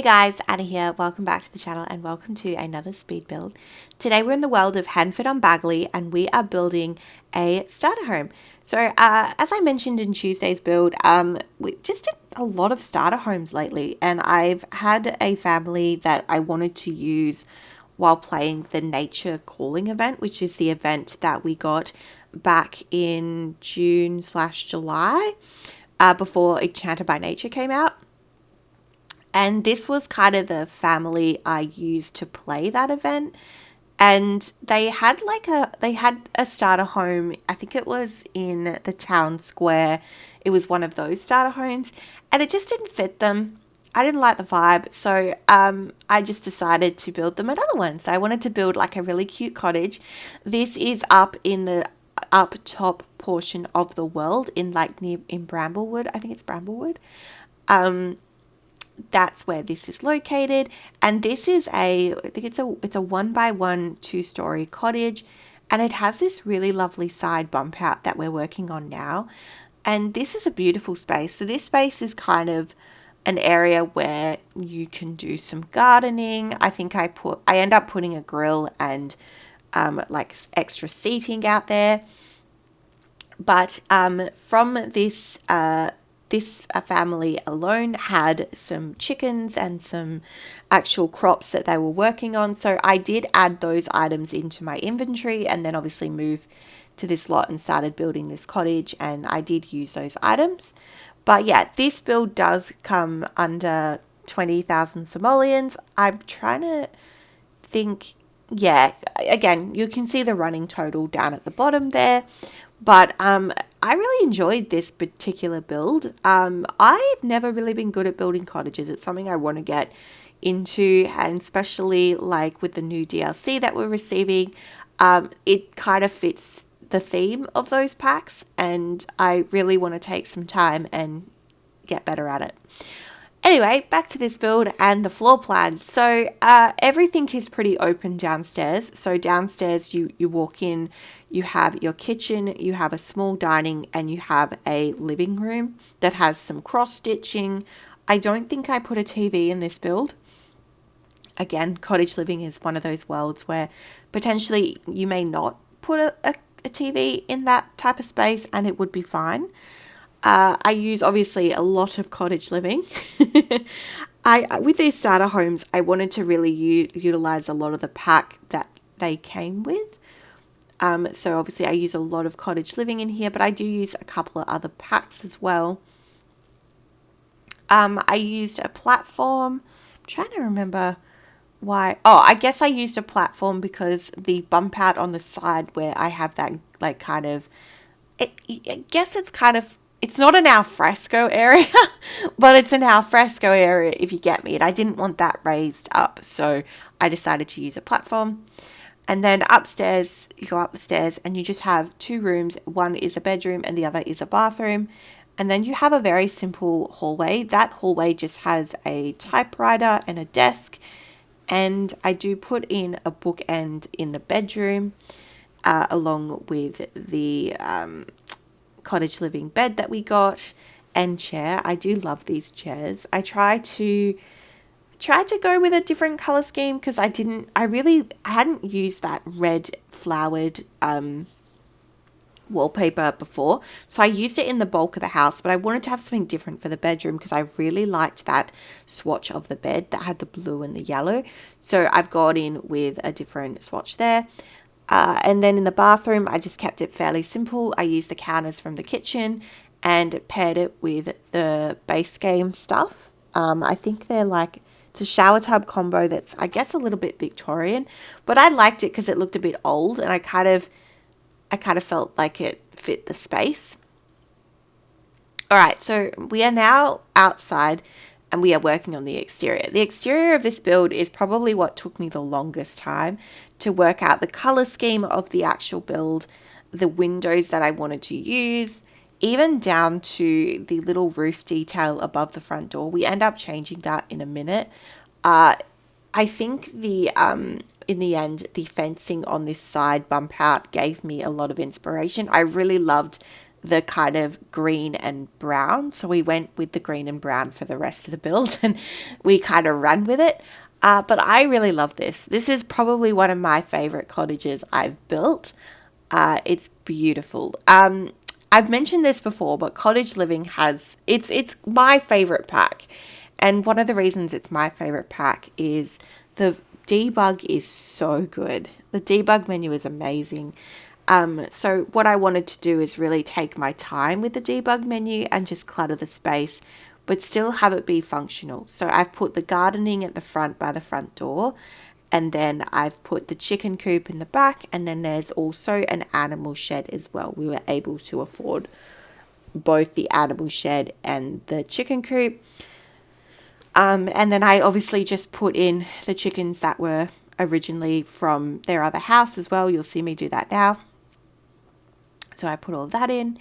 guys, Anna here. Welcome back to the channel and welcome to another speed build. Today we're in the world of Henford-on-Bagley and we are building a starter home. So as I mentioned in Tuesday's build, we just did a lot of starter homes lately, and I've had a family that I wanted to use while playing the Nature Calling event, which is the event that we got back in June/July before Enchanted by Nature came out. And this was kind of the family I used to play that event. And they had a starter home. I think it was in the town square. It was one of those starter homes, and it just didn't fit them. I didn't like the vibe, so I just decided to build them another one. So I wanted to build like a really cute cottage. This is up in the up top portion of the world in Bramblewood. I think it's Bramblewood. That's where this is located, and this is I think it's a 1x1 2-story cottage, and it has this really lovely side bump out that we're working on now. And this is a beautiful space. So this space is kind of an area where you can do some gardening. I think I end up putting a grill and like extra seating out there. But from this family alone had some chickens and some actual crops that they were working on. So I did add those items into my inventory and then obviously move to this lot and started building this cottage, and I did use those items. But yeah, this build does come under 20,000 simoleons. I'm trying to think, yeah, again, you can see the running total down at the bottom there. But I really enjoyed this particular build. I've never really been good at building cottages. It's something I want to get into, and especially like with the new DLC that we're receiving, it kind of fits the theme of those packs, and I really want to take some time and get better at it. Anyway, back to this build and the floor plan. So everything is pretty open downstairs. So downstairs you walk in, you have your kitchen, you have a small dining, and you have a living room that has some cross stitching. I don't think I put a TV in this build. Again, cottage living is one of those worlds where potentially you may not put a TV in that type of space and it would be fine. I use obviously a lot of cottage living. With these starter homes, I wanted to really utilize a lot of the pack that they came with. So obviously I use a lot of cottage living in here, but I do use a couple of other packs as well. I used a platform. I'm trying to remember why. Oh, I guess I used a platform because the bump out on the side where I have that like kind of, I guess it's kind of, it's not an alfresco area, but it's an alfresco area if you get me. And I didn't want that raised up, so I decided to use a platform. And then upstairs, you go up the stairs and you just have two rooms. One is a bedroom and the other is a bathroom. And then you have a very simple hallway. That hallway just has a typewriter and a desk. And I do put in a bookend in the bedroom along with the cottage living bed that we got and chair. I do love these chairs. I tried to go with a different color scheme because I hadn't used that red flowered wallpaper before, so I used it in the bulk of the house, but I wanted to have something different for the bedroom because I really liked that swatch of the bed that had the blue and the yellow. So I've gone in with a different swatch there. And then in the bathroom, I just kept it fairly simple. I used the counters from the kitchen and paired it with the base game stuff. I think they're like, it's a shower tub combo that's, I guess, a little bit Victorian, but I liked it because it looked a bit old and I kind of felt like it fit the space. All right, so we are now outside and we are working on the exterior. The exterior of this build is probably what took me the longest time to work out the color scheme of the actual build, the windows that I wanted to use, even down to the little roof detail above the front door. We end up changing that in a minute. I think in the end, the fencing on this side bump out gave me a lot of inspiration. I really loved the kind of green and brown. So we went with the green and brown for the rest of the build and we kind of ran with it. But I really love this. This is probably one of my favorite cottages I've built. It's beautiful. I've mentioned this before, but Cottage Living has, it's my favorite pack. And one of the reasons it's my favorite pack is the debug is so good. The debug menu is amazing. So what I wanted to do is really take my time with the debug menu and just clutter the space, but still have it be functional. So I've put the gardening at the front by the front door, and then I've put the chicken coop in the back, and then there's also an animal shed as well. We were able to afford both the animal shed and the chicken coop. And then I obviously just put in the chickens that were originally from their other house as well. You'll see me do that now. So I put all that in,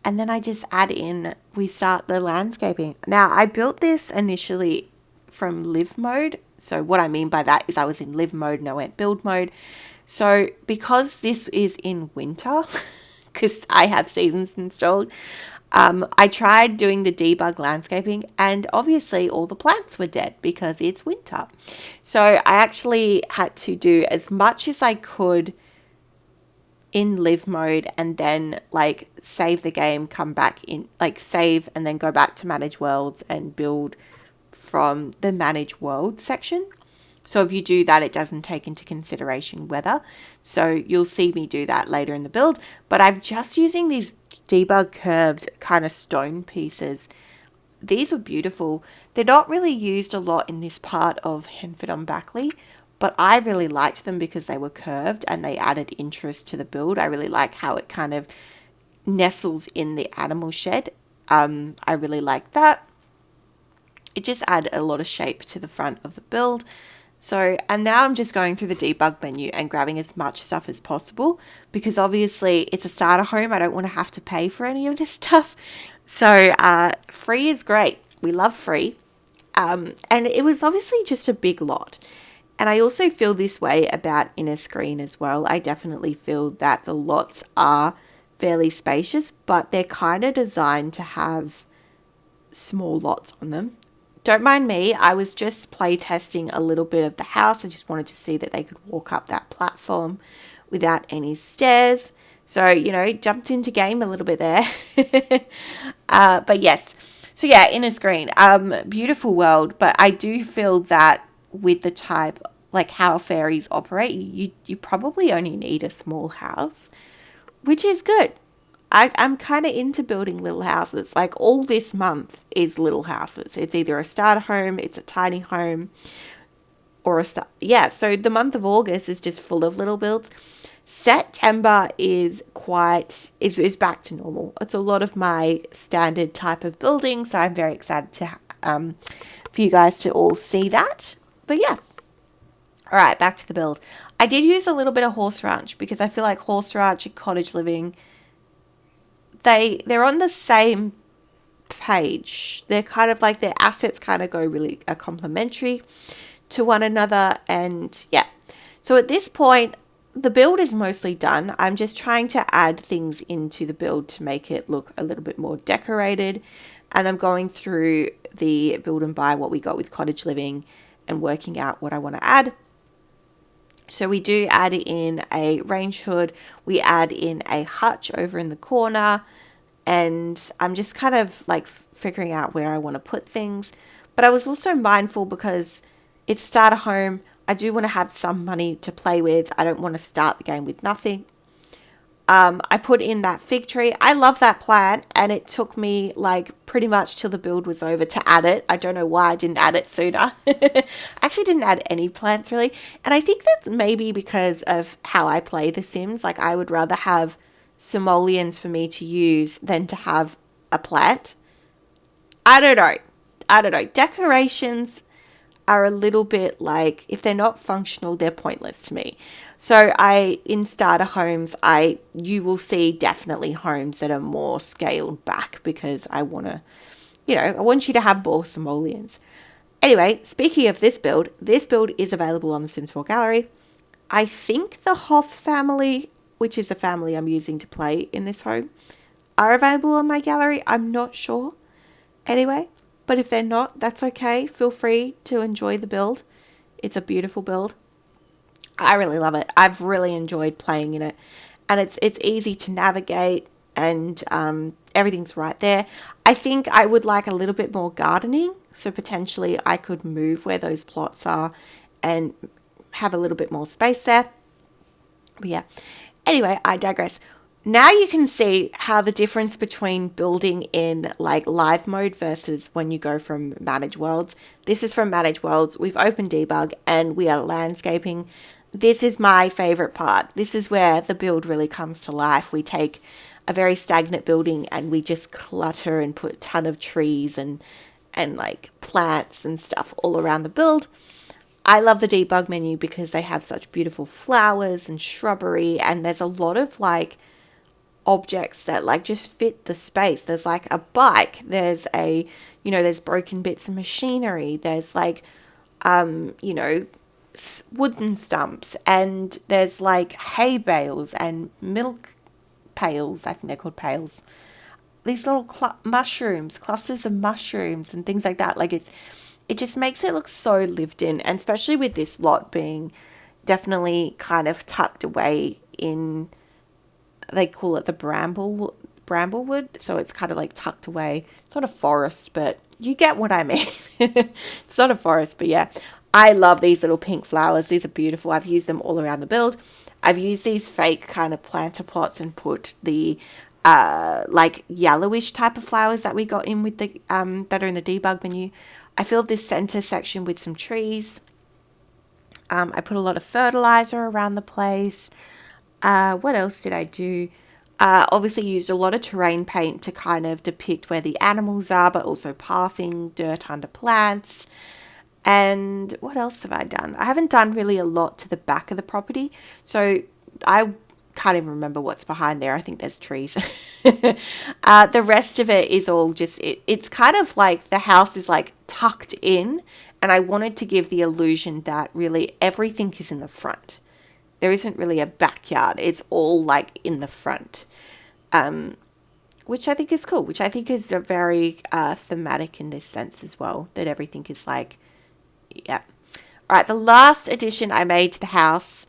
and then I just add in, we start the landscaping. Now I built this initially from live mode. So what I mean by that is I was in live mode and I went build mode. So because this is in winter, because I have seasons installed, I tried doing the debug landscaping, and obviously all the plants were dead because it's winter. So I actually had to do as much as I could in live mode, and then like save the game, come back in, like save and then go back to manage worlds and build from the manage world section. So if you do that, it doesn't take into consideration weather. So you'll see me do that later in the build. But I'm just using these debug curved kind of stone pieces. These were beautiful. They're not really used a lot in this part of Henford-on-Bagley, but I really liked them because they were curved and they added interest to the build. I really like how it kind of nestles in the animal shed. I really like that. It just added a lot of shape to the front of the build. So, and now I'm just going through the debug menu and grabbing as much stuff as possible, because obviously it's a starter home. I don't want to have to pay for any of this stuff. So free is great. We love free. And it was obviously just a big lot. And I also feel this way about Inner Screen as well. I definitely feel that the lots are fairly spacious, but they're kind of designed to have small lots on them. Don't mind me, I was just play testing a little bit of the house. I just wanted to see that they could walk up that platform without any stairs. So, you know, jumped into game a little bit there. But yes, so yeah, Inner Screen, beautiful world. But I do feel that with the type, like how fairies operate, you probably only need a small house, which is good. I'm kind of into building little houses. Like all this month is little houses. It's either a starter home, it's a tiny home, or so the month of August is just full of little builds. September is back to normal. It's a lot of my standard type of building, so I'm very excited to for you guys to all see that. But yeah. All right, back to the build. I did use a little bit of Horse Ranch because I feel like Horse Ranch and Cottage Living, they're on the same page. They're kind of like their assets kind of are complementary to one another. And yeah, so at this point, the build is mostly done. I'm just trying to add things into the build to make it look a little bit more decorated. And I'm going through the build and buy what we got with Cottage Living and working out what I want to add. So we do add in a range hood, we add in a hutch over in the corner, and I'm just kind of like figuring out where I want to put things. But I was also mindful because it's a starter home. I do want to have some money to play with. I don't want to start the game with nothing. I put in that fig tree. I love that plant, and it took me like pretty much till the build was over to add it. I don't know why I didn't add it sooner. I actually didn't add any plants really. And I think that's maybe because of how I play The Sims. Like I would rather have simoleons for me to use than to have a plant. I don't know. Decorations are a little bit like, if they're not functional, they're pointless to me. So in starter homes, you will see definitely homes that are more scaled back because I want you to have more simoleons. Anyway, speaking of this build is available on the Sims 4 gallery. I think the Hoth family, which is the family I'm using to play in this home, are available on my gallery. I'm not sure anyway, but if they're not, that's okay. Feel free to enjoy the build. It's a beautiful build. I really love it. I've really enjoyed playing in it, and it's easy to navigate, and everything's right there. I think I would like a little bit more gardening, so potentially I could move where those plots are and have a little bit more space there. But yeah, anyway, I digress. Now you can see how the difference between building in like live mode versus when you go from manage worlds. This is from manage worlds. We've opened debug and we are landscaping. This is my favorite part. This is where the build really comes to life. We take a very stagnant building and we just clutter and put a ton of trees and like plants and stuff all around the build. I love the debug menu because they have such beautiful flowers and shrubbery, and there's a lot of like objects that like just fit the space. There's like a bike, there's a, there's broken bits of machinery, there's like wooden stumps, and there's like hay bales and milk pails. I think they're called pails. These little mushrooms, clusters of mushrooms and things like that. Like it just makes it look so lived in, and especially with this lot being definitely kind of tucked away in, they call it the Bramblewood, so it's kind of like tucked away. It's not a forest, but you get what I mean. It's not a forest, but yeah. I love these little pink flowers. These are beautiful. I've used them all around the build. I've used these fake kind of planter pots and put the like yellowish type of flowers that we got in with the that are in the debug menu. I filled this center section with some trees. I put a lot of fertilizer around the place. What else did I do? Obviously used a lot of terrain paint to kind of depict where the animals are, but also pathing, dirt under plants. And what else have I done? I haven't done really a lot to the back of the property, so I can't even remember what's behind there. I think there's trees. The rest of it is all just, it's kind of like the house is like tucked in, and I wanted to give the illusion that really everything is in the front. There isn't really a backyard. It's all like in the front, which I think is cool, which I think is a very thematic in this sense as well, that everything is like, yeah. All right, the last addition I made to the house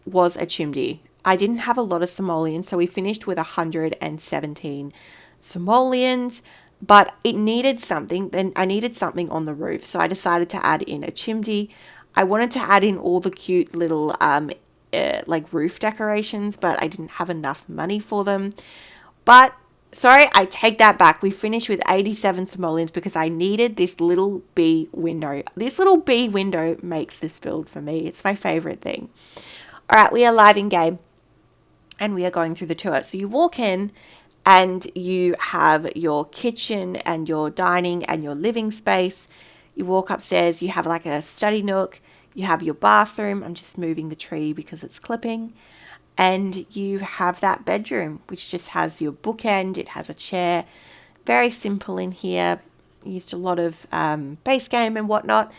was a chimney. I didn't have a lot of simoleons, so we finished with 117 simoleons, but it needed something. Then I needed something on the roof, so I decided to add in a chimney. I wanted to add in all the cute little like roof decorations, but I didn't have enough money for them. But sorry, I take that back. We finished with 87 simoleons because I needed this little bee window. This little bee window makes this build for me. It's my favorite thing. All right, we are live in game and we are going through the tour. So you walk in and you have your kitchen and your dining and your living space. You walk upstairs, you have like a study nook. You have your bathroom. I'm just moving the tree because it's clipping. And you have that bedroom, which just has your bookend. It has a chair. Very simple in here. Used a lot of base game and whatnot.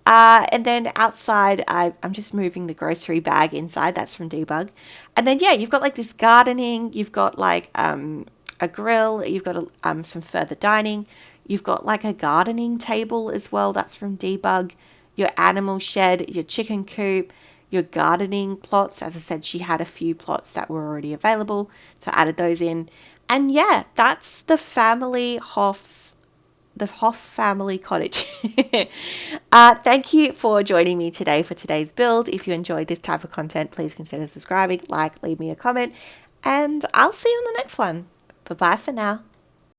And then outside, I'm just moving the grocery bag inside. That's from debug. And then, yeah, you've got like this gardening. You've got like a grill. You've got some further dining. You've got like a gardening table as well. That's from debug. Your animal shed, your chicken coop, your gardening plots. As I said, she had a few plots that were already available, so I added those in. And yeah, that's the Hoff family cottage. Thank you for joining me today for today's build. If you enjoyed this type of content, please consider subscribing, leave me a comment, and I'll see you in the next one. Bye-bye for now.